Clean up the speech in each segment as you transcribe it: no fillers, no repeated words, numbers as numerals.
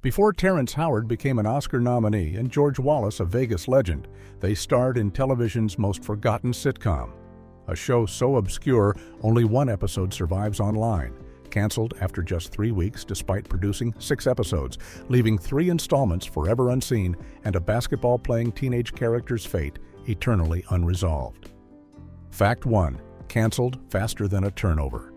Before Terrence Howard became an Oscar nominee and George Wallace a Vegas legend, they starred in television's most forgotten sitcom. A show so obscure, only one episode survives online, canceled after just 3 weeks despite producing 6 episodes, leaving 3 installments forever unseen and a basketball-playing teenage character's fate eternally unresolved. Fact 1. Canceled faster than a turnover.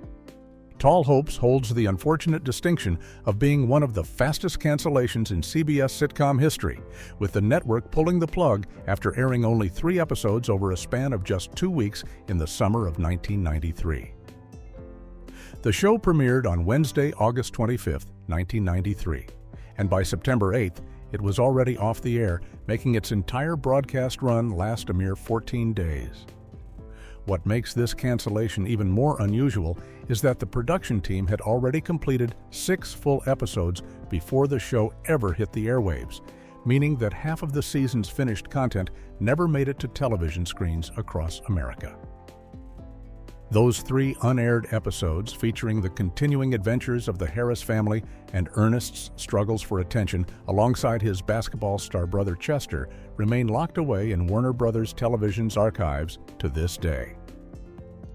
Tall Hopes holds the unfortunate distinction of being one of the fastest cancellations in CBS sitcom history, with the network pulling the plug after airing only 3 episodes over a span of just 2 weeks in the summer of 1993. The show premiered on Wednesday, August 25, 1993, and by September 8th, it was already off the air, making its entire broadcast run last a mere 14 days. What makes this cancellation even more unusual is that the production team had already completed 6 full episodes before the show ever hit the airwaves, meaning that half of the season's finished content never made it to television screens across America. Those 3 unaired episodes, featuring the continuing adventures of the Harris family and Ernest's struggles for attention alongside his basketball star brother Chester, remain locked away in Warner Brothers Television's archives to this day.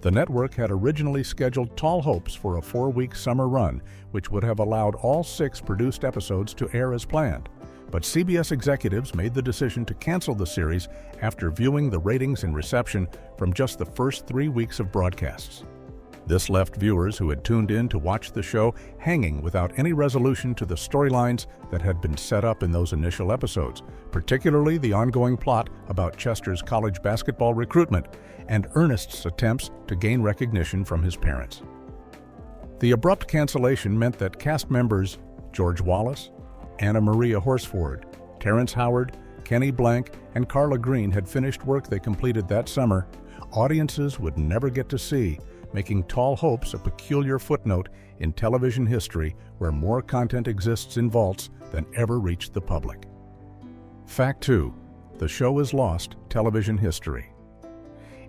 The network had originally scheduled Tall Hopes for a 4-week summer run, which would have allowed all 6 produced episodes to air as planned. But CBS executives made the decision to cancel the series after viewing the ratings and reception from just the first 3 weeks of broadcasts. This left viewers who had tuned in to watch the show hanging without any resolution to the storylines that had been set up in those initial episodes, particularly the ongoing plot about Chester's college basketball recruitment and Ernest's attempts to gain recognition from his parents. The abrupt cancellation meant that cast members George Wallace, Anna Maria Horsford, Terrence Howard, Kenny Blank, and Carla Green had finished work they completed that summer audiences would never get to see, making Tall Hopes a peculiar footnote in television history where more content exists in vaults than ever reached the public. Fact 2. The show is lost television history.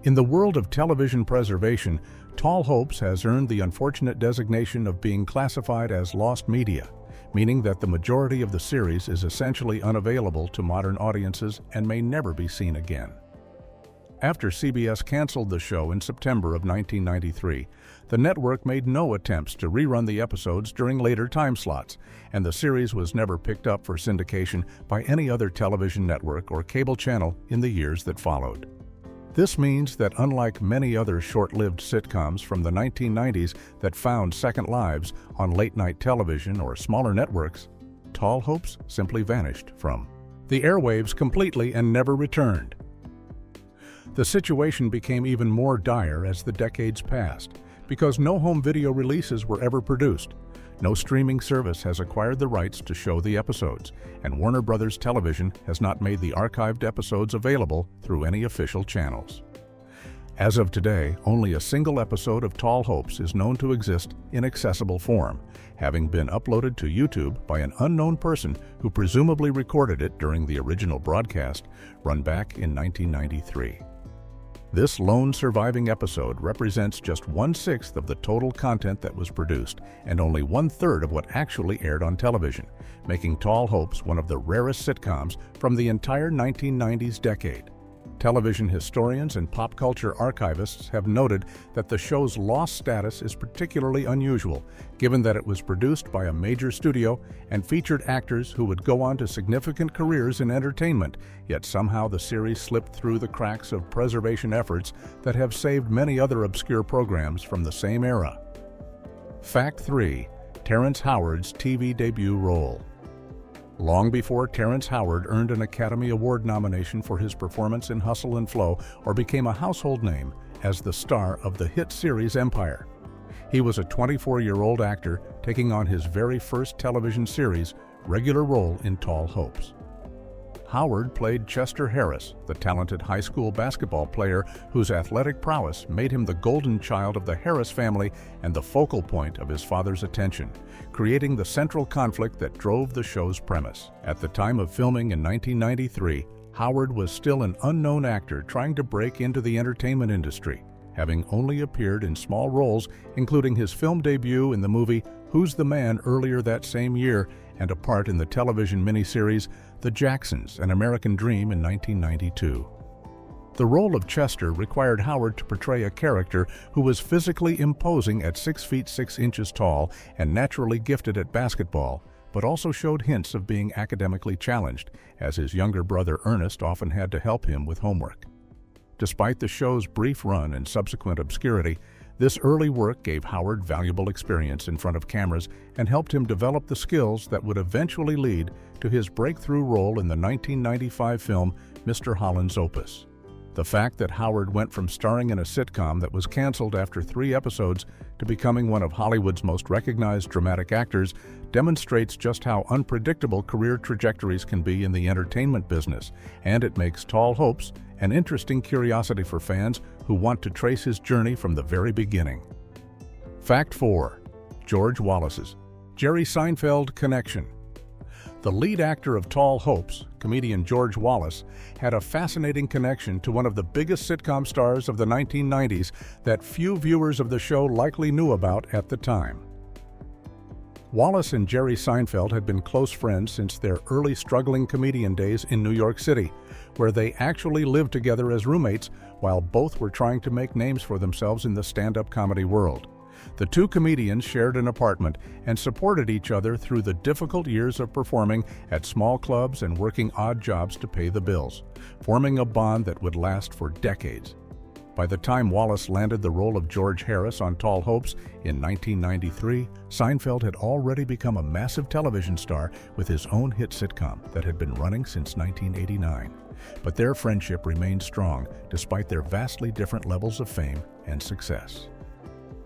In the world of television preservation, Tall Hopes has earned the unfortunate designation of being classified as lost media, meaning that the majority of the series is essentially unavailable to modern audiences and may never be seen again. After CBS canceled the show in September of 1993, the network made no attempts to rerun the episodes during later time slots, and the series was never picked up for syndication by any other television network or cable channel in the years that followed. This means that unlike many other short-lived sitcoms from the 1990s that found second lives on late-night television or smaller networks, Tall Hopes simply vanished from the airwaves completely and never returned. The situation became even more dire as the decades passed, because no home video releases were ever produced. No streaming service has acquired the rights to show the episodes, and Warner Brothers Television has not made the archived episodes available through any official channels. As of today, only a single episode of Tall Hopes is known to exist in accessible form, having been uploaded to YouTube by an unknown person who presumably recorded it during the original broadcast, run back in 1993. This lone surviving episode represents just 1/6 of the total content that was produced, and only 1/3 of what actually aired on television, making Tall Hopes one of the rarest sitcoms from the entire 1990s decade. Television historians and pop culture archivists have noted that the show's lost status is particularly unusual, given that it was produced by a major studio and featured actors who would go on to significant careers in entertainment, yet somehow the series slipped through the cracks of preservation efforts that have saved many other obscure programs from the same era. Fact 3. Terrence Howard's TV debut role. Long before Terrence Howard earned an Academy Award nomination for his performance in Hustle and Flow or became a household name as the star of the hit series Empire, he was a 24-year-old actor taking on his very first television series regular role in Tall Hopes. Howard played Chester Harris, the talented high school basketball player whose athletic prowess made him the golden child of the Harris family and the focal point of his father's attention, creating the central conflict that drove the show's premise. At the time of filming in 1993, Howard was still an unknown actor trying to break into the entertainment industry, having only appeared in small roles, including his film debut in the movie Who's the Man earlier that same year, and a part in the television miniseries The Jacksons: An American Dream in 1992. The role of Chester required Howard to portray a character who was physically imposing at 6 feet 6 inches tall and naturally gifted at basketball, but also showed hints of being academically challenged, as his younger brother Ernest often had to help him with homework. Despite the show's brief run and subsequent obscurity, this early work gave Howard valuable experience in front of cameras and helped him develop the skills that would eventually lead to his breakthrough role in the 1995 film Mr. Holland's Opus. The fact that Howard went from starring in a sitcom that was canceled after 3 episodes to becoming one of Hollywood's most recognized dramatic actors demonstrates just how unpredictable career trajectories can be in the entertainment business, and it makes Tall Hopes an interesting curiosity for fans who want to trace his journey from the very beginning. Fact 4. George Wallace's Jerry Seinfeld connection. The lead actor of Tall Hopes, comedian George Wallace, had a fascinating connection to one of the biggest sitcom stars of the 1990s that few viewers of the show likely knew about at the time. Wallace and Jerry Seinfeld had been close friends since their early struggling comedian days in New York City, where they actually lived together as roommates while both were trying to make names for themselves in the stand-up comedy world. The two comedians shared an apartment and supported each other through the difficult years of performing at small clubs and working odd jobs to pay the bills, forming a bond that would last for decades. By the time Wallace landed the role of George Harris on Tall Hopes in 1993, Seinfeld had already become a massive television star with his own hit sitcom that had been running since 1989. But their friendship remained strong despite their vastly different levels of fame and success.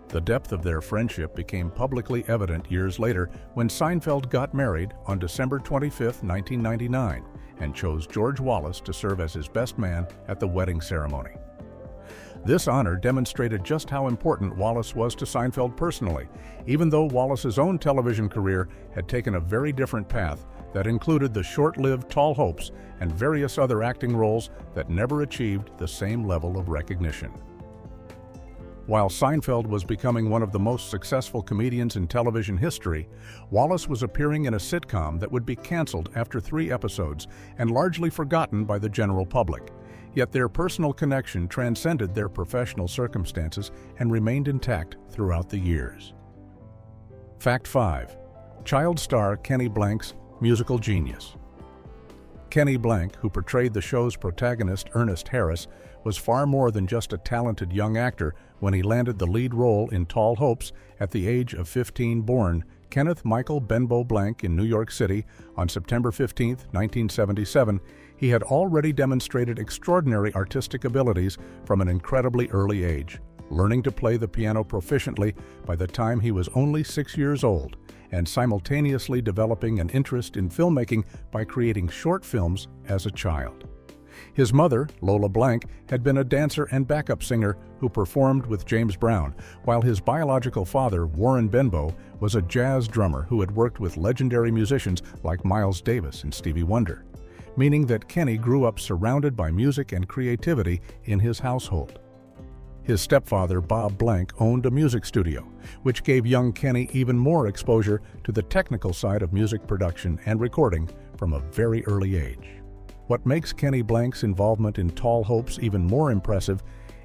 The depth of their friendship became publicly evident years later when Seinfeld got married on December 25, 1999, and chose George Wallace to serve as his best man at the wedding ceremony. This honor demonstrated just how important Wallace was to Seinfeld personally, even though Wallace's own television career had taken a very different path that included the short-lived Tall Hopes and various other acting roles that never achieved the same level of recognition. While Seinfeld was becoming one of the most successful comedians in television history, Wallace was appearing in a sitcom that would be canceled after 3 episodes and largely forgotten by the general public. Yet their personal connection transcended their professional circumstances and remained intact throughout the years. Fact 5. Child star Kenny Blank's musical genius. Kenny Blank, who portrayed the show's protagonist Ernest Harris, was far more than just a talented young actor when he landed the lead role in Tall Hopes at the age of 15. Born Kenneth Michael Benbow Blank in New York City on September 15, 1977, he had already demonstrated extraordinary artistic abilities from an incredibly early age, learning to play the piano proficiently by the time he was only 6 years old, and simultaneously developing an interest in filmmaking by creating short films as a child. His mother, Lola Blank, had been a dancer and backup singer who performed with James Brown, while his biological father, Warren Benbow, was a jazz drummer who had worked with legendary musicians like Miles Davis and Stevie Wonder, meaning that Kenny grew up surrounded by music and creativity in his household. His stepfather, Bob Blank, owned a music studio, which gave young Kenny even more exposure to the technical side of music production and recording from a very early age. What makes Kenny Blank's involvement in Tall Hopes even more impressive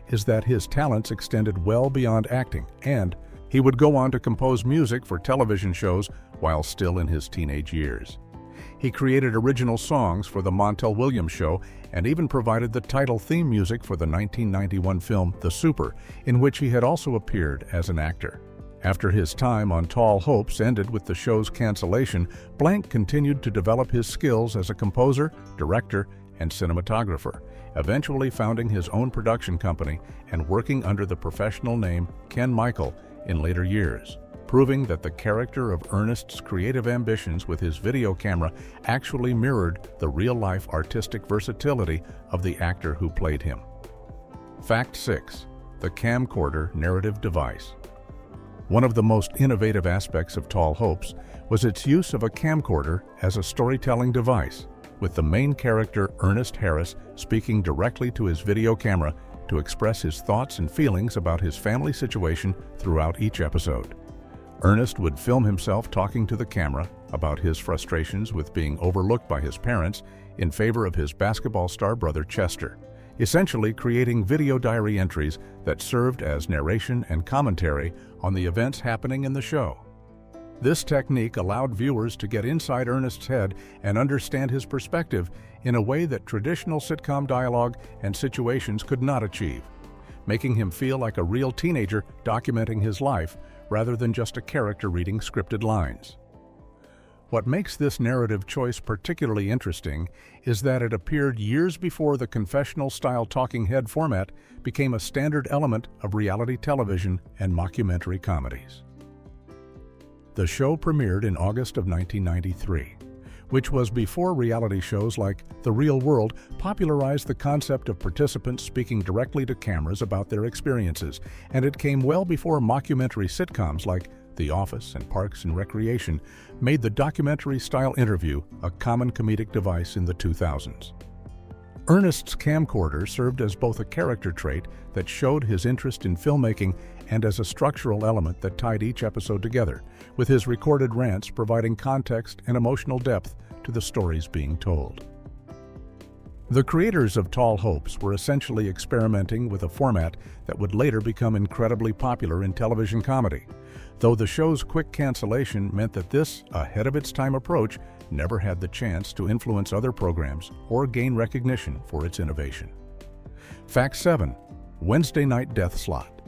is that his talents extended well beyond acting, and he would go on to compose music for television shows while still in his teenage years. He created original songs for The Montel Williams Show and even provided the title theme music for the 1991 film The Super, in which he had also appeared as an actor. After his time on Tall Hopes ended with the show's cancellation, Blank continued to develop his skills as a composer, director, and cinematographer, eventually founding his own production company and working under the professional name Ken Michael in later years, proving that the character of Ernest's creative ambitions with his video camera actually mirrored the real-life artistic versatility of the actor who played him. Fact 6. The camcorder narrative device. One of the most innovative aspects of Tall Hopes was its use of a camcorder as a storytelling device, with the main character Ernest Harris speaking directly to his video camera to express his thoughts and feelings about his family situation throughout each episode. Ernest would film himself talking to the camera, about his frustrations with being overlooked by his parents in favor of his basketball star brother Chester, essentially creating video diary entries that served as narration and commentary on the events happening in the show. This technique allowed viewers to get inside Ernest's head and understand his perspective in a way that traditional sitcom dialogue and situations could not achieve, making him feel like a real teenager documenting his life rather than just a character reading scripted lines. What makes this narrative choice particularly interesting is that it appeared years before the confessional-style talking head format became a standard element of reality television and mockumentary comedies. The show premiered in August of 1993, which was before reality shows like The Real World popularized the concept of participants speaking directly to cameras about their experiences, and it came well before mockumentary sitcoms like The Office and Parks and Recreation made the documentary-style interview a common comedic device in the 2000s. Ernest's camcorder served as both a character trait that showed his interest in filmmaking and as a structural element that tied each episode together, with his recorded rants providing context and emotional depth to the stories being told. The creators of Tall Hopes were essentially experimenting with a format that would later become incredibly popular in television comedy, though the show's quick cancellation meant that this ahead-of-its-time approach never had the chance to influence other programs or gain recognition for its innovation. Fact 7. Wednesday Night Death Slot.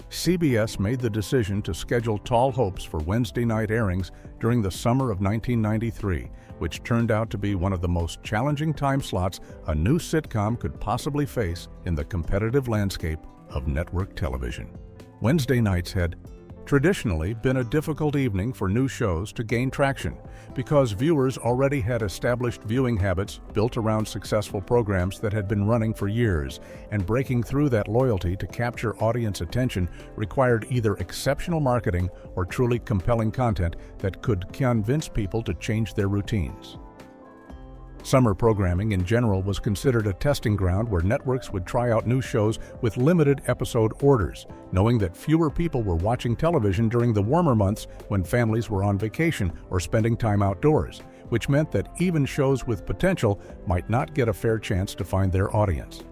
CBS made the decision to schedule Tall Hopes for Wednesday night airings during the summer of 1993, which turned out to be one of the most challenging time slots a new sitcom could possibly face in the competitive landscape of network television. Wednesday nights had traditionally been a difficult evening for new shows to gain traction because viewers already had established viewing habits built around successful programs that had been running for years, and breaking through that loyalty to capture audience attention required either exceptional marketing or truly compelling content that could convince people to change their routines. Summer programming in general was considered a testing ground where networks would try out new shows with limited episode orders, knowing that fewer people were watching television during the warmer months when families were on vacation or spending time outdoors, which meant that even shows with potential might not get a fair chance to find their audience.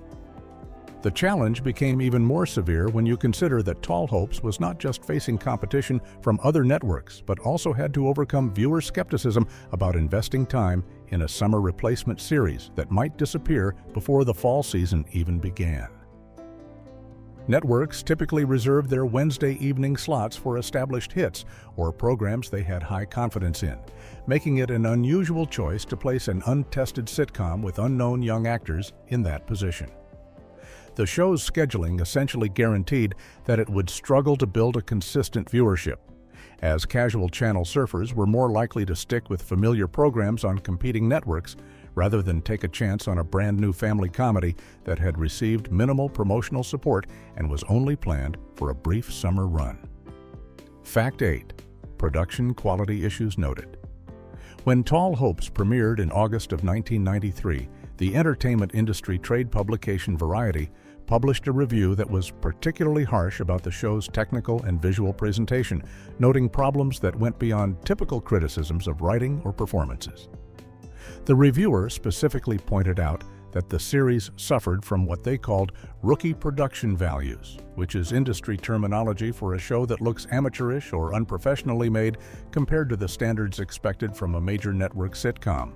The challenge became even more severe when you consider that Tall Hopes was not just facing competition from other networks, but also had to overcome viewer skepticism about investing time in a summer replacement series that might disappear before the fall season even began. Networks typically reserved their Wednesday evening slots for established hits or programs they had high confidence in, making it an unusual choice to place an untested sitcom with unknown young actors in that position. The show's scheduling essentially guaranteed that it would struggle to build a consistent viewership, as casual channel surfers were more likely to stick with familiar programs on competing networks rather than take a chance on a brand new family comedy that had received minimal promotional support and was only planned for a brief summer run. Fact 8. Production quality issues noted. When Tall Hopes premiered in August of 1993, the entertainment industry trade publication Variety published a review that was particularly harsh about the show's technical and visual presentation, noting problems that went beyond typical criticisms of writing or performances. The reviewer specifically pointed out that the series suffered from what they called rookie production values, which is industry terminology for a show that looks amateurish or unprofessionally made compared to the standards expected from a major network sitcom.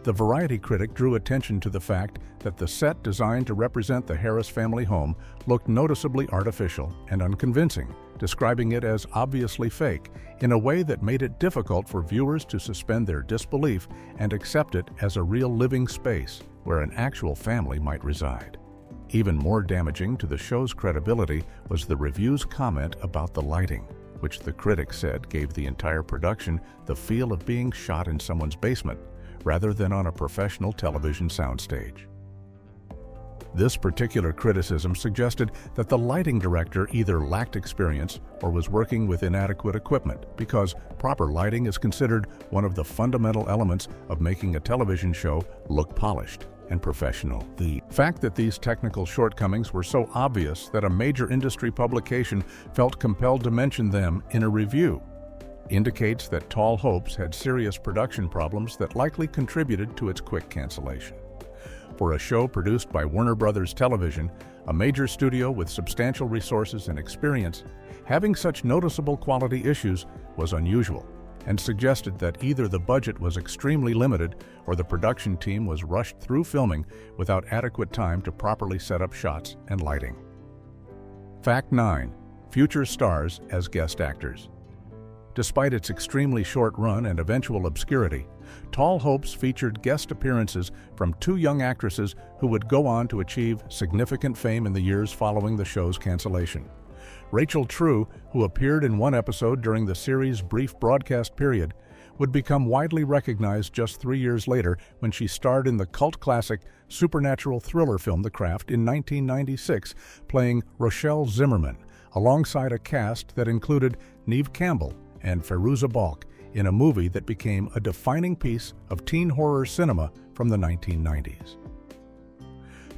The Variety critic drew attention to the fact that the set designed to represent the Harris family home looked noticeably artificial and unconvincing, describing it as obviously fake in a way that made it difficult for viewers to suspend their disbelief and accept it as a real living space where an actual family might reside. Even more damaging to the show's credibility was the review's comment about the lighting, which the critic said gave the entire production the feel of being shot in someone's basement, rather than on a professional television soundstage. This particular criticism suggested that the lighting director either lacked experience or was working with inadequate equipment, because proper lighting is considered one of the fundamental elements of making a television show look polished and professional. The fact that these technical shortcomings were so obvious that a major industry publication felt compelled to mention them in a review indicates that Tall Hopes had serious production problems that likely contributed to its quick cancellation. For a show produced by Warner Brothers Television, a major studio with substantial resources and experience, having such noticeable quality issues was unusual, and suggested that either the budget was extremely limited or the production team was rushed through filming without adequate time to properly set up shots and lighting. Fact 9. Future stars as guest actors. Despite its extremely short run and eventual obscurity, Tall Hopes featured guest appearances from two young actresses who would go on to achieve significant fame in the years following the show's cancellation. Rachel True, who appeared in one episode during the series' brief broadcast period, would become widely recognized just 3 years later when she starred in the cult classic supernatural thriller film The Craft in 1996, playing Rochelle Zimmerman, alongside a cast that included Neve Campbell and Fairuza Balk in a movie that became a defining piece of teen horror cinema from the 1990s.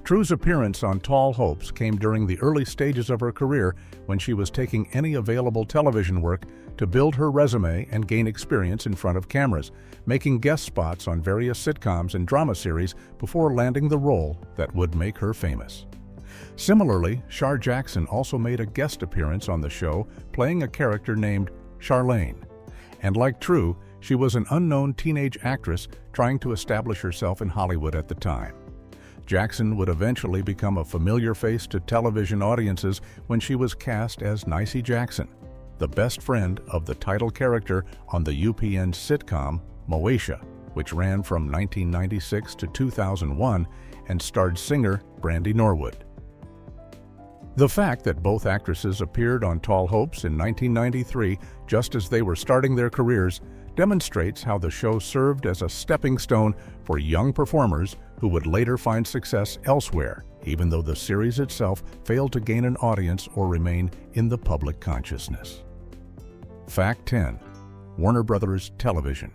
True's appearance on Tall Hopes came during the early stages of her career when she was taking any available television work to build her resume and gain experience in front of cameras, making guest spots on various sitcoms and drama series before landing the role that would make her famous. Similarly, Shar Jackson also made a guest appearance on the show, playing a character named Charlene. And like True, she was an unknown teenage actress trying to establish herself in Hollywood at the time. Jackson would eventually become a familiar face to television audiences when she was cast as Nicey Jackson, the best friend of the title character on the UPN sitcom Moesha, which ran from 1996 to 2001 and starred singer Brandy Norwood. The fact that both actresses appeared on Tall Hopes in 1993 just as they were starting their careers demonstrates how the show served as a stepping stone for young performers who would later find success elsewhere, even though the series itself failed to gain an audience or remain in the public consciousness. Fact 10. Warner Brothers Television.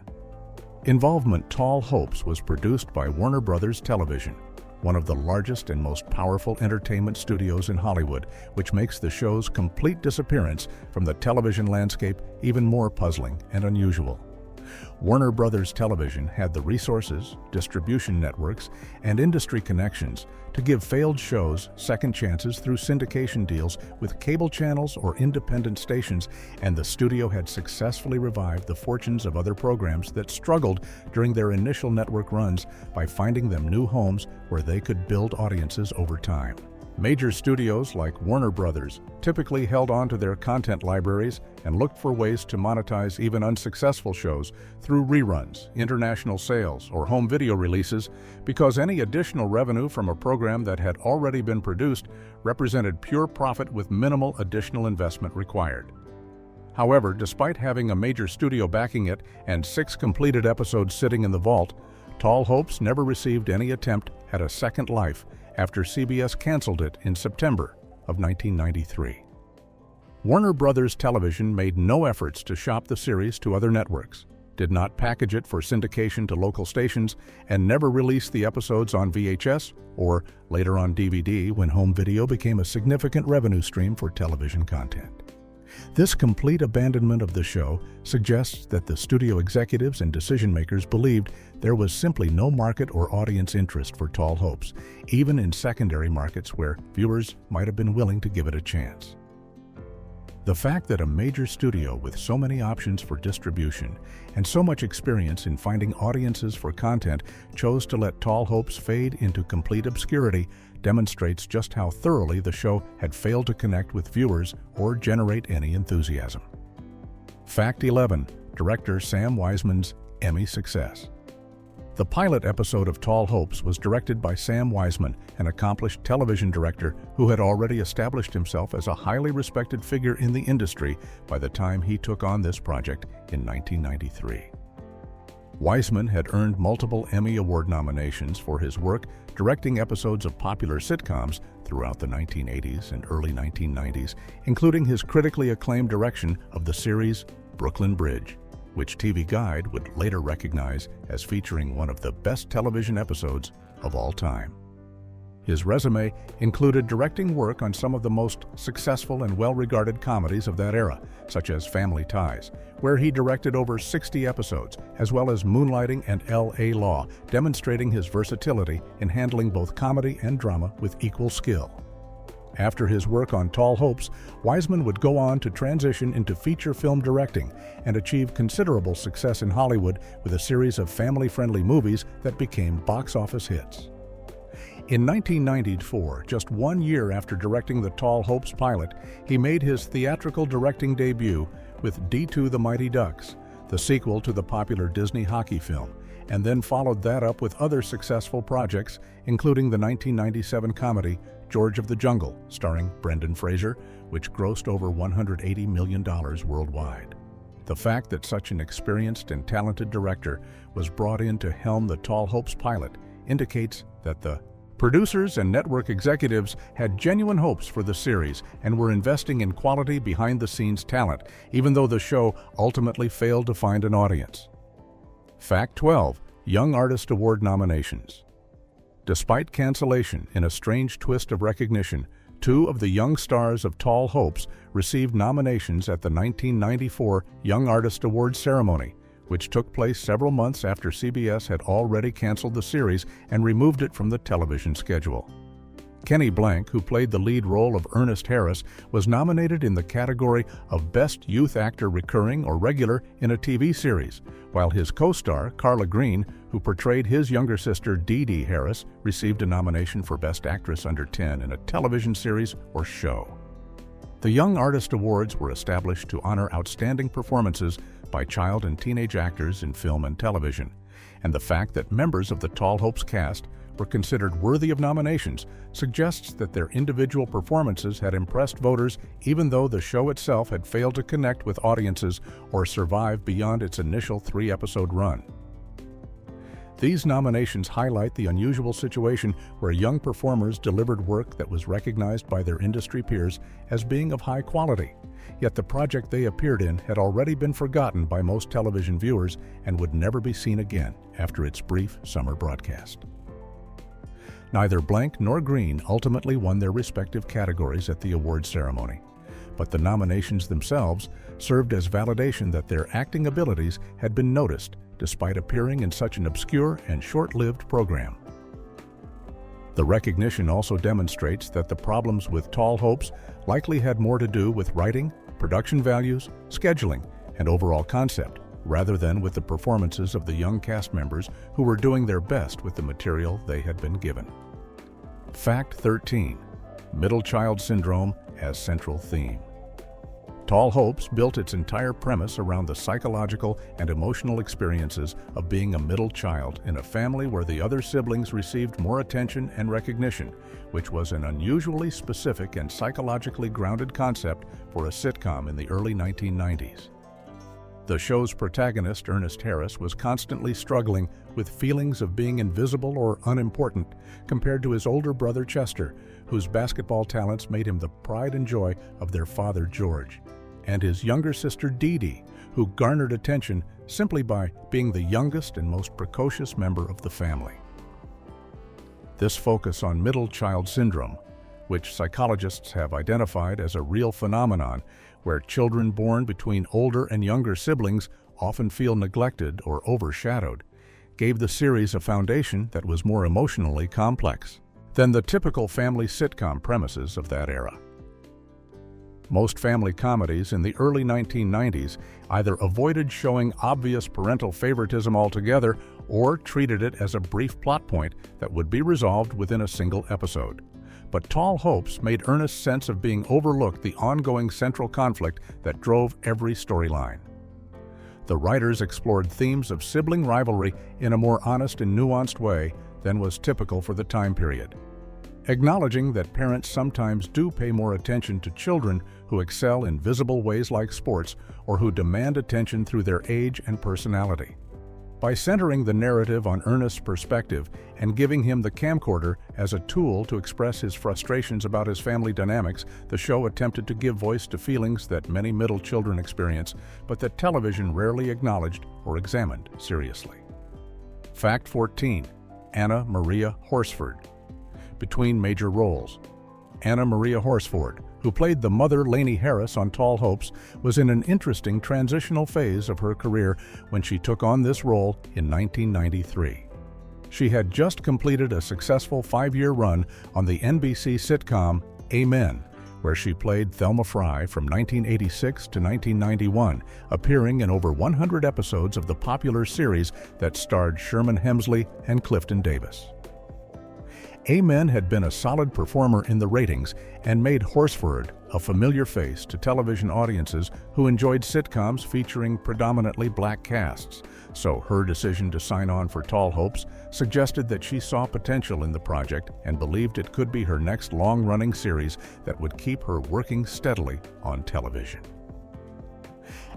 Involvement Tall Hopes was produced by Warner Brothers Television, one of the largest and most powerful entertainment studios in Hollywood, which makes the show's complete disappearance from the television landscape even more puzzling and unusual. Warner Brothers Television had the resources, distribution networks, and industry connections to give failed shows second chances through syndication deals with cable channels or independent stations, and the studio had successfully revived the fortunes of other programs that struggled during their initial network runs by finding them new homes where they could build audiences over time. Major studios like Warner Brothers typically held on to their content libraries and looked for ways to monetize even unsuccessful shows through reruns, international sales, or home video releases, because any additional revenue from a program that had already been produced represented pure profit with minimal additional investment required. However, despite having a major studio backing it and 6 completed episodes sitting in the vault, Tall Hopes never received any attempt at a second life after CBS canceled it in September of 1993. Warner Brothers Television made no efforts to shop the series to other networks, did not package it for syndication to local stations, and never released the episodes on VHS or later on DVD when home video became a significant revenue stream for television content. This complete abandonment of the show suggests that the studio executives and decision-makers believed there was simply no market or audience interest for Tall Hopes, even in secondary markets where viewers might have been willing to give it a chance. The fact that a major studio with so many options for distribution and so much experience in finding audiences for content chose to let Tall Hopes fade into complete obscurity demonstrates just how thoroughly the show had failed to connect with viewers or generate any enthusiasm. Fact 11. Director Sam Wiseman's Emmy success. The pilot episode of Tall Hopes was directed by Sam Wiseman, an accomplished television director who had already established himself as a highly respected figure in the industry by the time he took on this project in 1993. Wiseman had earned multiple Emmy Award nominations for his work directing episodes of popular sitcoms throughout the 1980s and early 1990s, including his critically acclaimed direction of the series Brooklyn Bridge, which TV Guide would later recognize as featuring one of the best television episodes of all time. His resume included directing work on some of the most successful and well-regarded comedies of that era, such as Family Ties, where he directed over 60 episodes, as well as Moonlighting and L.A. Law, demonstrating his versatility in handling both comedy and drama with equal skill. After his work on Tall Hopes, Wiseman would go on to transition into feature film directing and achieve considerable success in Hollywood with a series of family-friendly movies that became box office hits. In 1994, just 1 year after directing the Tall Hopes pilot, he made his theatrical directing debut with D2 The Mighty Ducks, the sequel to the popular Disney hockey film, and then followed that up with other successful projects, including the 1997 comedy George of the Jungle, starring Brendan Fraser, which grossed over $180 million worldwide. The fact that such an experienced and talented director was brought in to helm the Tall Hopes pilot indicates that the producers and network executives had genuine hopes for the series and were investing in quality behind-the-scenes talent, even though the show ultimately failed to find an audience. Fact 12. Young Artist Award nominations. Despite cancellation in a strange twist of recognition, 2 of the young stars of Tall Hopes received nominations at the 1994 Young Artist Awards ceremony, which took place several months after CBS had already canceled the series and removed it from the television schedule. Kenny Blank, who played the lead role of Ernest Harris, was nominated in the category of Best Youth Actor Recurring or Regular in a TV Series, while his co-star, Carla Green, who portrayed his younger sister Dee Dee Harris, received a nomination for Best Actress Under 10 in a television series or show. The Young Artist Awards were established to honor outstanding performances by child and teenage actors in film and television, and the fact that members of the Tall Hopes cast were considered worthy of nominations suggests that their individual performances had impressed voters even though the show itself had failed to connect with audiences or survive beyond its initial 3-episode run. These nominations highlight the unusual situation where young performers delivered work that was recognized by their industry peers as being of high quality, yet the project they appeared in had already been forgotten by most television viewers and would never be seen again after its brief summer broadcast. Neither Blank nor Green ultimately won their respective categories at the award ceremony, but the nominations themselves served as validation that their acting abilities had been noticed despite appearing in such an obscure and short-lived program. The recognition also demonstrates that the problems with Tall Hopes likely had more to do with writing, production values, scheduling, and overall concept, rather than with the performances of the young cast members who were doing their best with the material they had been given. Fact 13. Middle Child Syndrome as central theme. Tall Hopes built its entire premise around the psychological and emotional experiences of being a middle child in a family where the other siblings received more attention and recognition, which was an unusually specific and psychologically grounded concept for a sitcom in the early 1990s. The show's protagonist, Ernest Harris, was constantly struggling with feelings of being invisible or unimportant compared to his older brother Chester, whose basketball talents made him the pride and joy of their father George, and his younger sister Dee Dee, who garnered attention simply by being the youngest and most precocious member of the family. This focus on middle child syndrome, which psychologists have identified as a real phenomenon where children born between older and younger siblings often feel neglected or overshadowed, gave the series a foundation that was more emotionally complex than the typical family sitcom premises of that era. Most family comedies in the early 1990s either avoided showing obvious parental favoritism altogether or treated it as a brief plot point that would be resolved within a single episode. But Tall Hopes made Ernest's sense of being overlooked the ongoing central conflict that drove every storyline. The writers explored themes of sibling rivalry in a more honest and nuanced way than was typical for the time period, acknowledging that parents sometimes do pay more attention to children who excel in visible ways like sports or who demand attention through their age and personality. By centering the narrative on Ernest's perspective and giving him the camcorder as a tool to express his frustrations about his family dynamics, the show attempted to give voice to feelings that many middle children experience, but that television rarely acknowledged or examined seriously. Fact 14. Anna Maria Horsford. between major roles. Anna Maria Horsford, who played the mother Lainey Harris on Tall Hopes, was in an interesting transitional phase of her career when she took on this role in 1993. She had just completed a successful 5-year run on the NBC sitcom Amen, where she played Thelma Fry from 1986 to 1991, appearing in over 100 episodes of the popular series that starred Sherman Hemsley and Clifton Davis. Amen had been a solid performer in the ratings and made Horsford a familiar face to television audiences who enjoyed sitcoms featuring predominantly black casts, so her decision to sign on for Tall Hopes suggested that she saw potential in the project and believed it could be her next long-running series that would keep her working steadily on television.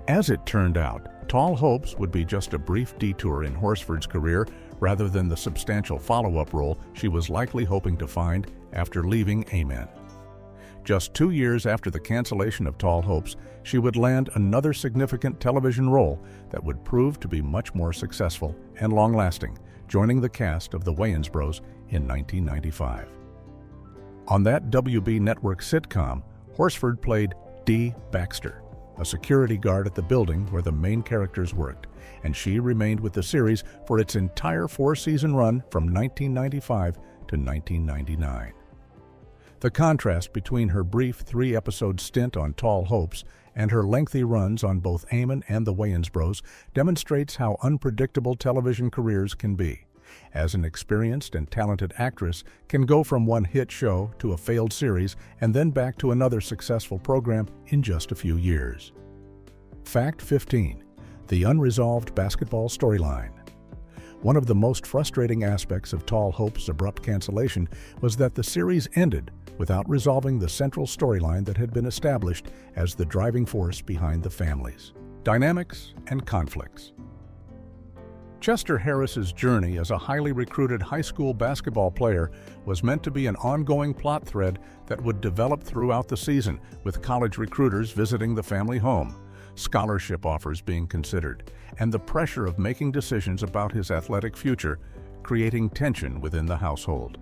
As it turned out, Tall Hopes would be just a brief detour in Horsford's career rather than the substantial follow-up role she was likely hoping to find after leaving Amen. Just 2 years after the cancellation of Tall Hopes, she would land another significant television role that would prove to be much more successful and long-lasting, joining the cast of The Wayans Bros in 1995. On that WB network sitcom, Horsford played Dee Baxter, a security guard at the building where the main characters worked, and she remained with the series for its entire 4-season run from 1995 to 1999. The contrast between her brief 3-episode stint on Tall Hopes and her lengthy runs on both Amen and The Wayans Bros demonstrates how unpredictable television careers can be, as an experienced and talented actress can go from one hit show to a failed series and then back to another successful program in just a few years. Fact 15. The unresolved basketball storyline. One of the most frustrating aspects of Tall Hopes' abrupt cancellation was that the series ended without resolving the central storyline that had been established as the driving force behind the family's dynamics and conflicts. Chester Harris's journey as a highly recruited high school basketball player was meant to be an ongoing plot thread that would develop throughout the season, with college recruiters visiting the family home, scholarship offers being considered, and the pressure of making decisions about his athletic future, creating tension within the household.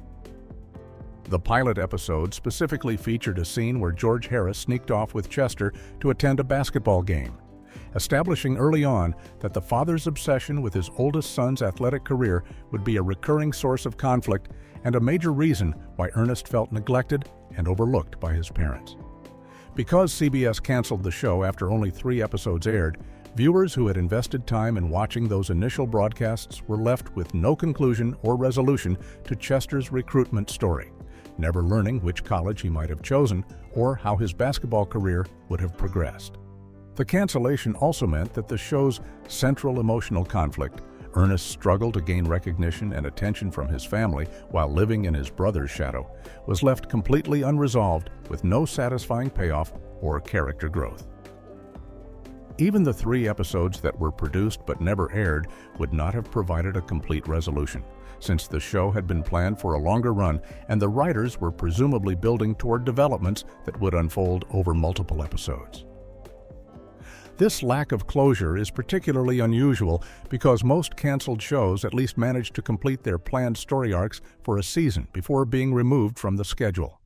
The pilot episode specifically featured a scene where George Harris sneaked off with Chester to attend a basketball game, establishing early on that the father's obsession with his oldest son's athletic career would be a recurring source of conflict and a major reason why Ernest felt neglected and overlooked by his parents. Because CBS canceled the show after only 3 episodes aired, viewers who had invested time in watching those initial broadcasts were left with no conclusion or resolution to Chester's recruitment story, never learning which college he might have chosen or how his basketball career would have progressed. The cancellation also meant that the show's central emotional conflict, Ernest's struggle to gain recognition and attention from his family while living in his brother's shadow, was left completely unresolved with no satisfying payoff or character growth. Even the 3 episodes that were produced but never aired would not have provided a complete resolution, since the show had been planned for a longer run and the writers were presumably building toward developments that would unfold over multiple episodes. This lack of closure is particularly unusual because most canceled shows at least manage to complete their planned story arcs for a season before being removed from the schedule.